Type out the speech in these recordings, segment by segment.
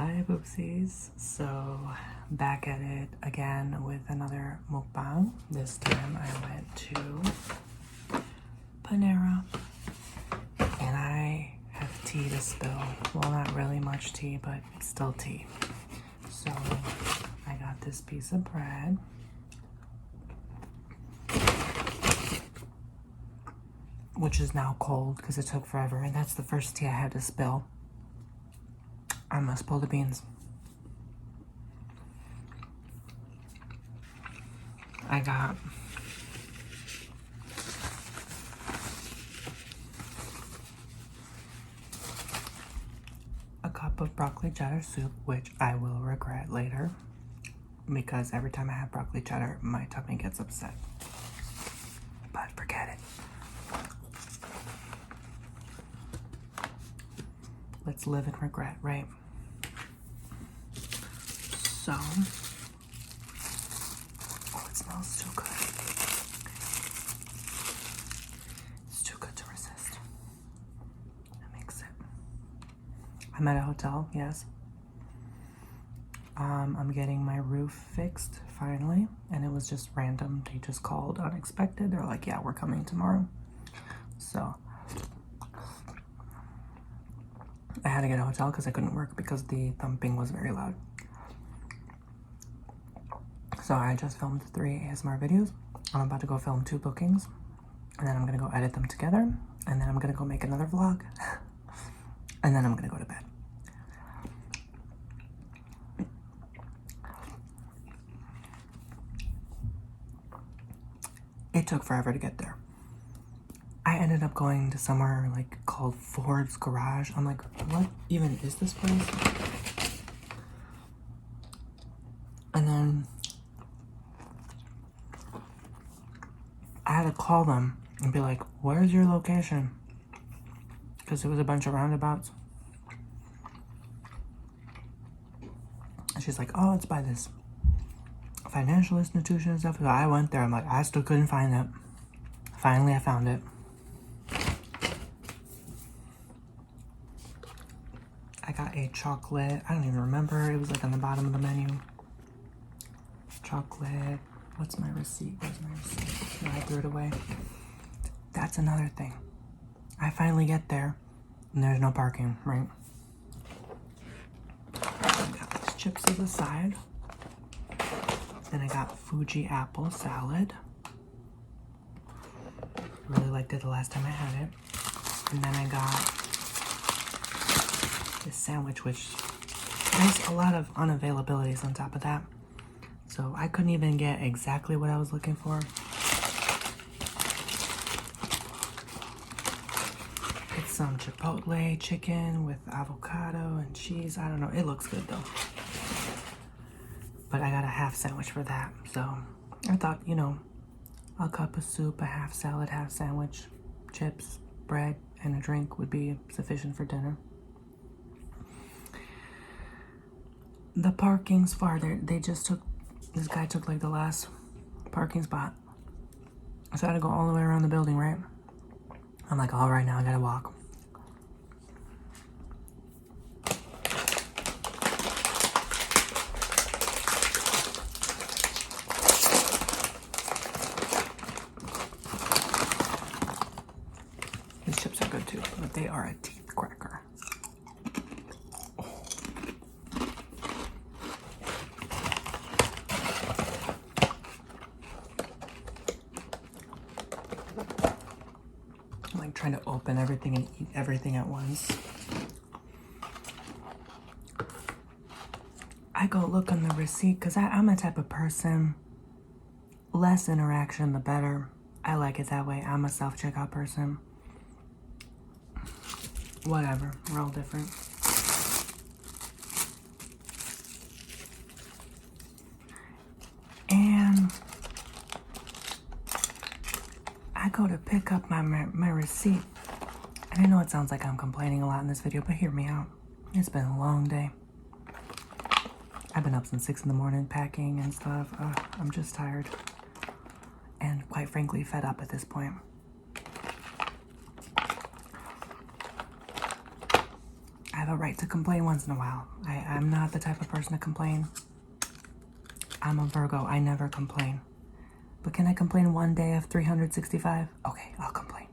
Hi Boopsies. So back at it again with another mukbang. This time I went to Panera and I have tea to spill. Well, not really much tea, but it's still tea. So I got this piece of bread. Which is now cold because it took forever, and that's the first tea I had to spill. I must pull the beans. I got a cup of broccoli cheddar soup, which I will regret later because every time I have broccoli cheddar, my tummy gets upset. But forget it. Let's live in regret, right? So, oh, it smells too good. It's too good to resist. That makes it. I'm at a hotel, yes. I'm getting my roof fixed finally, and it was just random. They just called unexpected. They're like, yeah, we're coming tomorrow. So I had to get a hotel because I couldn't work because the thumping was very loud. So I just filmed 3 ASMR videos. I'm about to go film 2 bookings, and then I'm gonna go edit them together, and then I'm gonna go make another vlog, and then I'm gonna go to bed. It took forever to get there. I ended up going to somewhere like called Ford's Garage. I'm like, what even is this place? And then I had to call them and be like, where's your location? Because it was a bunch of roundabouts. And she's like, oh, it's by this financial institution and stuff. So I went there. I'm like, I still couldn't find it. Finally, I found it. I got a chocolate. I don't even remember. It was like on the bottom of the menu. Chocolate. What's my receipt? Where's my receipt? No, I threw it away. That's another thing. I finally get there, and there's no parking, right? I got these chips as a side. Then I got Fuji apple salad. Really liked it the last time I had it. And then I got this sandwich, which has a lot of unavailabilities on top of that. So I couldn't even get exactly what I was looking for. It's some chipotle chicken with avocado and cheese. I don't know. It looks good though. But I got a half sandwich for that. So I thought, you know, a cup of soup, a half salad, half sandwich, chips, bread, and a drink would be sufficient for dinner. The parking's far. They just took, this guy took like the last parking spot. So I had to go all the way around the building, right? I'm like, all right, now I gotta walk. These chips are good too, but they are a teeth cracker. I'm like trying to open everything and eat everything at once. I go look on the receipt because I'm a type of person, less interaction the better. I like it that way. I'm a self-checkout person. Whatever, we're all different. And I go to pick up my receipt. And I know it sounds like I'm complaining a lot in this video, but hear me out. It's been a long day. I've been up since 6 in the morning packing and stuff. I'm just tired. And quite frankly, fed up at this point. I have a right to complain once in a while. I'm not the type of person to complain. I'm a Virgo. I never complain. But can I complain one day of 365? Okay, I'll complain.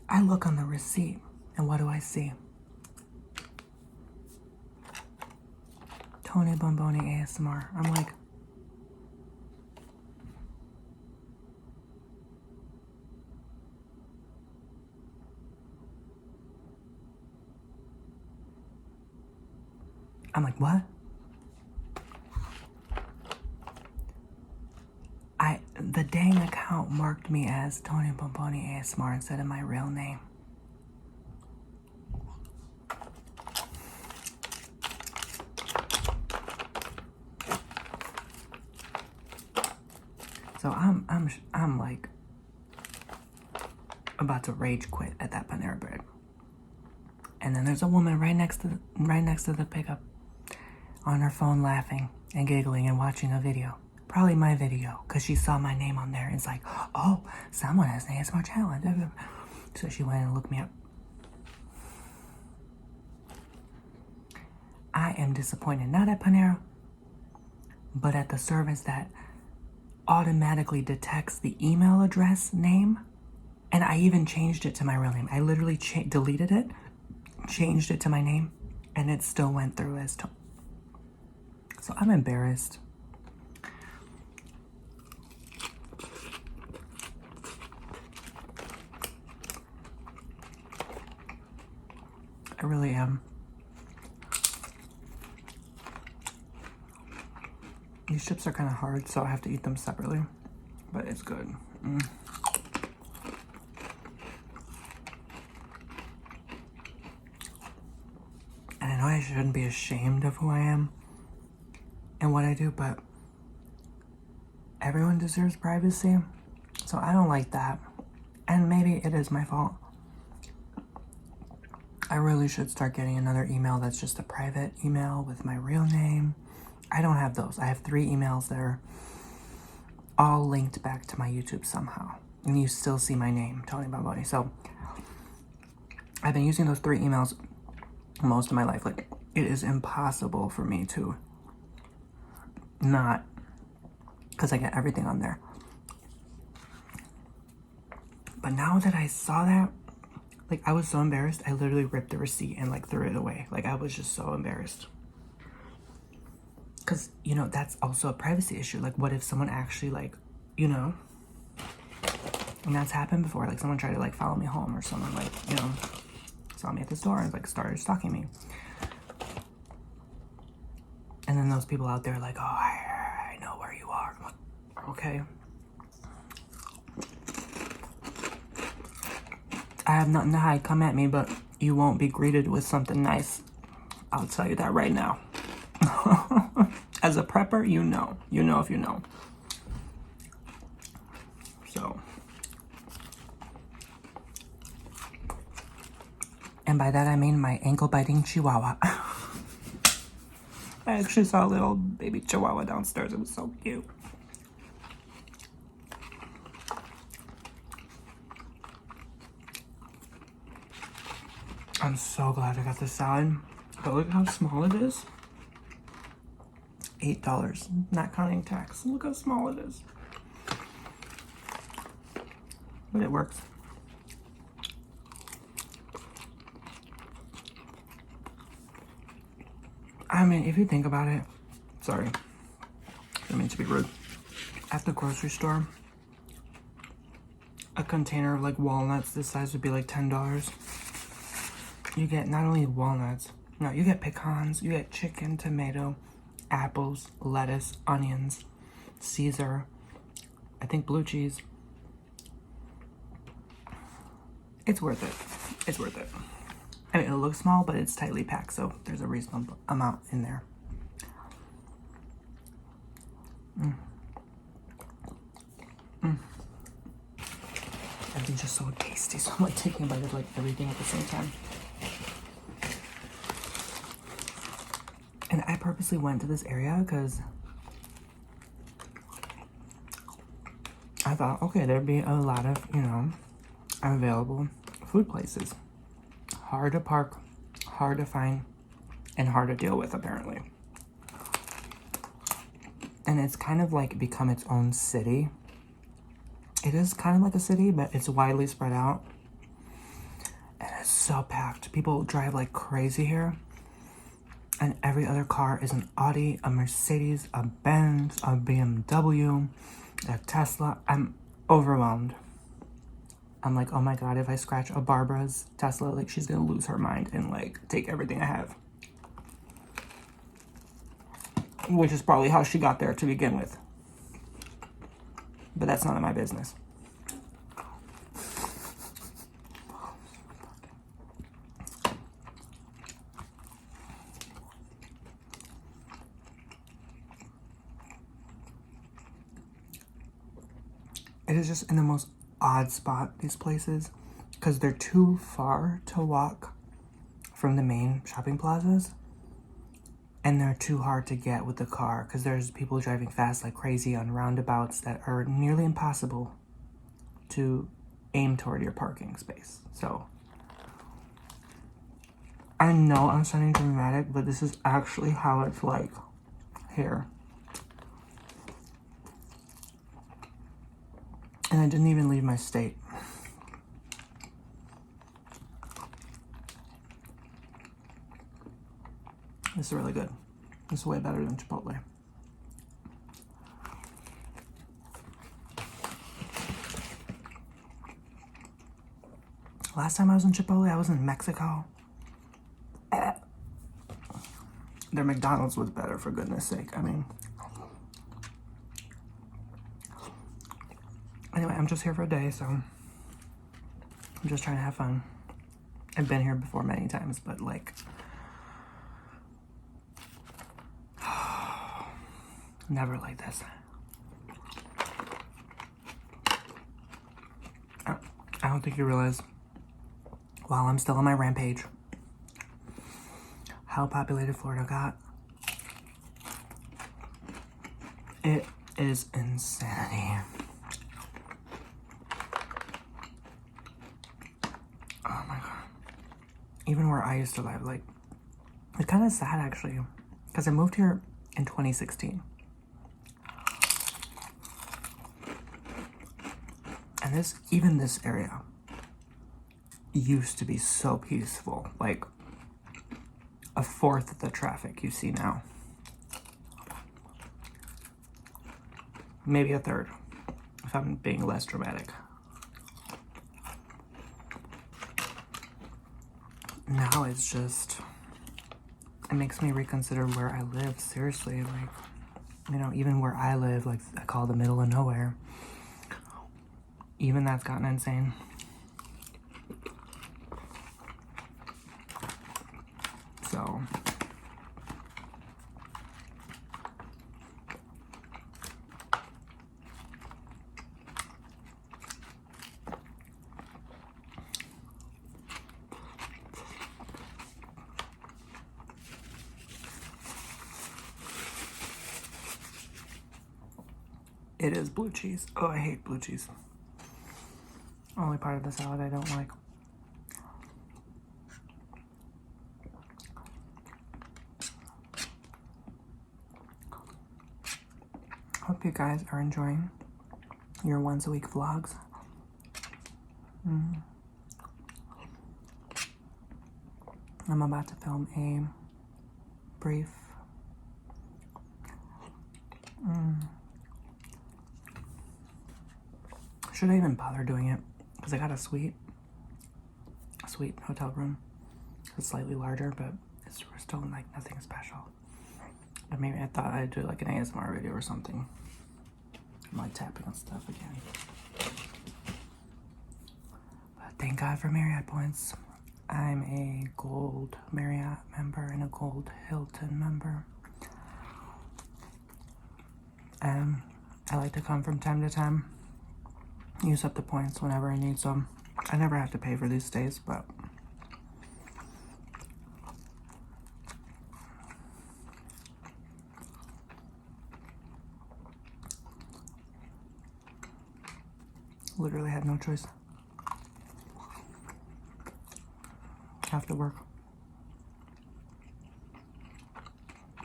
I look on the receipt, and what do I see? Tony Bomboni ASMR. I'm like, what? The dang account marked me as Tony Bomboni ASMR instead of my real name. So I'm like about to rage quit at that Panera Bread. And then there's a woman right next to the pickup on her phone laughing and giggling and watching a video. Probably my video, because she saw my name on there. And it's like, oh, someone has an ASMR channel. So she went and looked me up. I am disappointed, not at Panera, but at the service that automatically detects the email address name. And I even changed it to my real name. I literally deleted it, changed it to my name, and it still went through as Tony. So I'm embarrassed. I really am. These chips are kind of hard, so I have to eat them separately, but it's good. And I know I shouldn't be ashamed of who I am and what I do, but everyone deserves privacy, so I don't like that. And maybe it is my fault. I really should start getting another email that's just a private email with my real name. I don't have those. I have 3 emails that are all linked back to my YouTube somehow. And you still see my name, Tony Bomboni. So I've been using those 3 emails most of my life. Like, it is impossible for me to not, because I get everything on there. But now that I saw that, like, I was so embarrassed, I literally ripped the receipt and, like, threw it away. Like, I was just so embarrassed. Because, you know, that's also a privacy issue. Like, what if someone actually, like, you know, and that's happened before. Like, someone tried to, like, follow me home, or someone, like, you know, saw me at the store and, like, started stalking me. And then those people out there, like, oh, I know where you are. I'm like, okay. I have nothing to hide. Come at me, but you won't be greeted with something nice. I'll tell you that right now. As a prepper, you know. You know if you know. So. And by that I mean my ankle-biting chihuahua. I actually saw a little baby chihuahua downstairs. It was so cute. I'm so glad I got this salad. But look how small it is. $8, not counting tax. Look how small it is. But it works. I mean, if you think about it, sorry, I don't mean to be rude. At the grocery store, a container of like walnuts this size would be like $10. You get not only walnuts, no, you get pecans, you get chicken, tomato, apples, lettuce, onions, Caesar, I think blue cheese. It's worth it. It's worth it. I mean, it looks small, but it's tightly packed, so there's a reasonable amount in there. Everything's just so tasty, so I'm like taking a bite of like everything at the same time. And I purposely went to this area because I thought, okay, there'd be a lot of, you know, available food places. Hard to park, hard to find, and hard to deal with, apparently. And it's kind of like become its own city. It is kind of like a city, but it's widely spread out. And it's so packed. People drive like crazy here. And every other car is an Audi, a Mercedes, a Benz, a BMW, a Tesla. I'm overwhelmed. I'm like, oh my God, if I scratch a Barbara's Tesla, like she's gonna lose her mind and like take everything I have. Which is probably how she got there to begin with. But that's none of my business. It is just in the most odd spot, these places, because they're too far to walk from the main shopping plazas, and they're too hard to get with the car because there's people driving fast like crazy on roundabouts that are nearly impossible to aim toward your parking space. So I know I'm sounding dramatic, but this is actually how it's like here. And I didn't even leave my state. This is really good. This is way better than Chipotle. Last time I was in Chipotle, I was in Mexico. Their McDonald's was better, for goodness sake. I mean, anyway, I'm just here for a day, so I'm just trying to have fun. I've been here before many times, but like, never like this. I don't think you realize, while I'm still on my rampage, how populated Florida got. It is insanity. Oh my God. Even where I used to live, like, it's kind of sad actually, because I moved here in 2016. And even this area used to be so peaceful, like a fourth of the traffic you see now. Maybe a third, if I'm being less dramatic. Now it's just, it makes me reconsider where I live, seriously. Like, you know, even where I live, like I call the middle of nowhere, even that's gotten insane. So, it is blue cheese. Oh, I hate blue cheese. Only part of the salad I don't like. Hope you guys are enjoying your once a week vlogs. I'm about to film a brief should I even bother doing it? Because I got a sweet hotel room. It's slightly larger, but it's still like nothing special. But maybe I thought I'd do like an ASMR video or something. I'm like tapping on stuff again. But thank God for Marriott points. I'm a gold Marriott member and a gold Hilton member. And I like to come from time to time, use up the points whenever I need some. I never have to pay for these stays, but literally had no choice. have to work.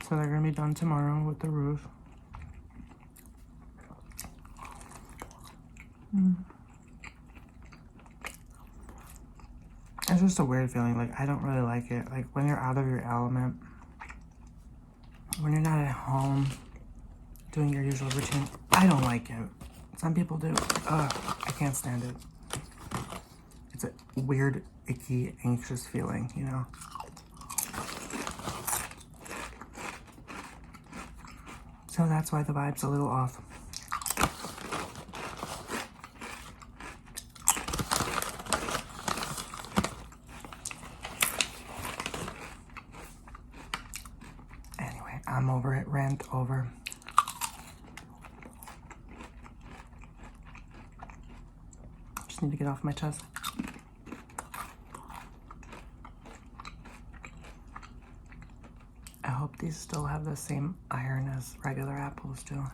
So they're gonna be done tomorrow with the roof. It's just a weird feeling. Like, I don't really like it. Like, when you're out of your element, when you're not at home doing your usual routine, I don't like it. Some people do. Ugh, I can't stand it. It's a weird, icky, anxious feeling, you know? So that's why the vibe's a little off. Anyway, I'm over it. Rant over. Just need to get off my chest. I hope these still have the same iron as regular apples do.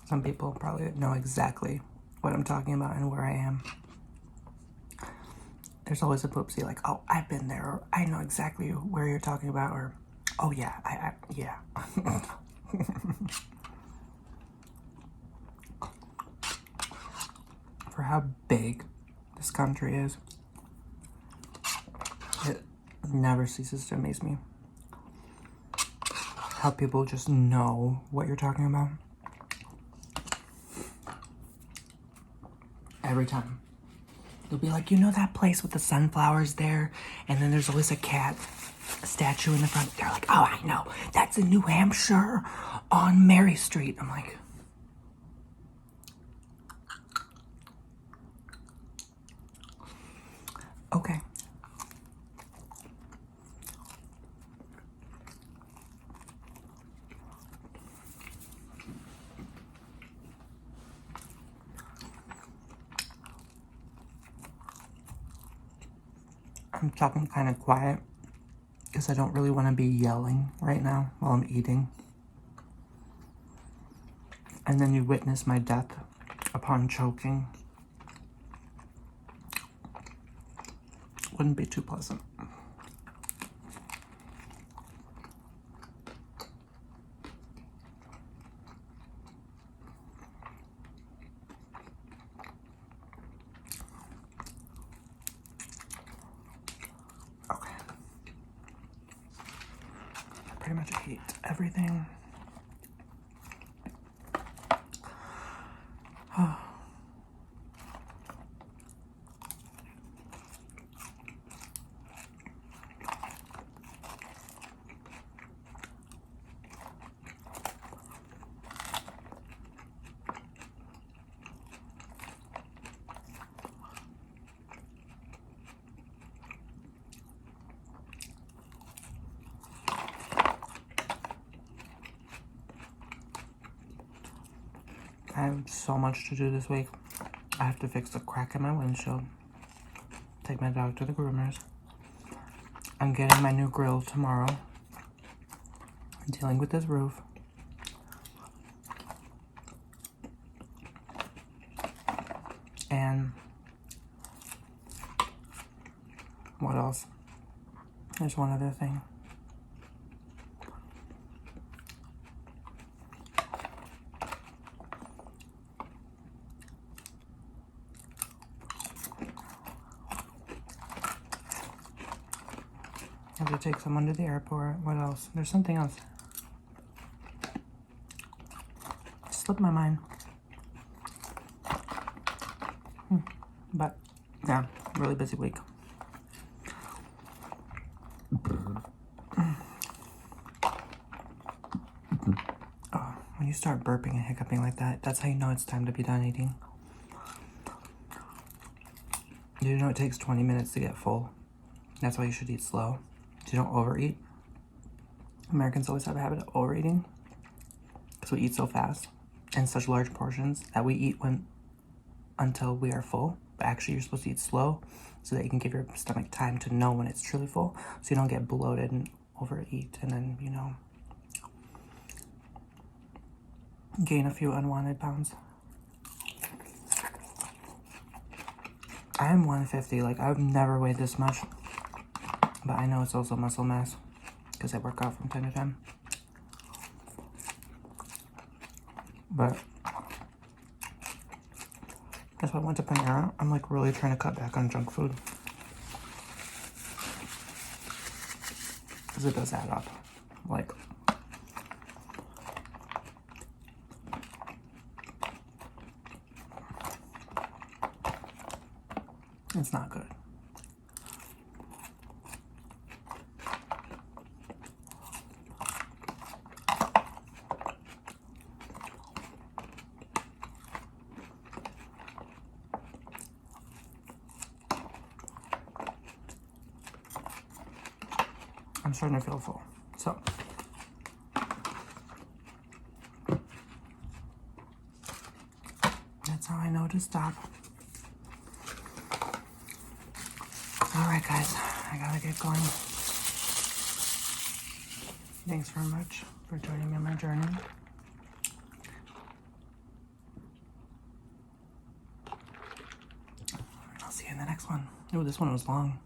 Some people probably know exactly what I'm talking about and where I am. There's always a poopsie like, oh, I've been there, or I know exactly where you're talking about, or, oh yeah, yeah. For how big this country is, it never ceases to amaze me. How people just know what you're talking about. Every time. They'll be like, you know that place with the sunflowers there? And then there's always a cat statue in the front. They're like, oh, I know. That's in New Hampshire on Mary Street. I'm like, okay. I'm talking kind of quiet because I don't really want to be yelling right now while I'm eating. And then you witness my death upon choking. Wouldn't be too pleasant. Pretty much ate everything. I have so much to do this week. I have to fix the crack in my windshield. Take my dog to the groomers. I'm getting my new grill tomorrow. I'm dealing with this roof. And what else? There's one other thing. I have to take someone to the airport. What else? There's something else. It slipped my mind. But, yeah, really busy week. Oh, when you start burping and hiccuping like that, that's how you know it's time to be done eating. You know it takes 20 minutes to get full. That's why you should eat slow. So you don't overeat. Americans always have a habit of overeating because we eat so fast in such large portions that we eat until we are full. But actually, you're supposed to eat slow so that you can give your stomach time to know when it's truly full, so you don't get bloated and overeat and then, you know, gain a few unwanted pounds. I'm 150. Like, I've never weighed this much, but I know it's also muscle mass because I work out from time to time. But that's why I went to Panera. I'm like really trying to cut back on junk food because it does add up. Like, it's not good. I'm starting to feel full, so that's how I know to stop. All right, guys, I gotta get going. Thanks very much for joining me on my journey. I'll see you in the next one. Oh, this one was long.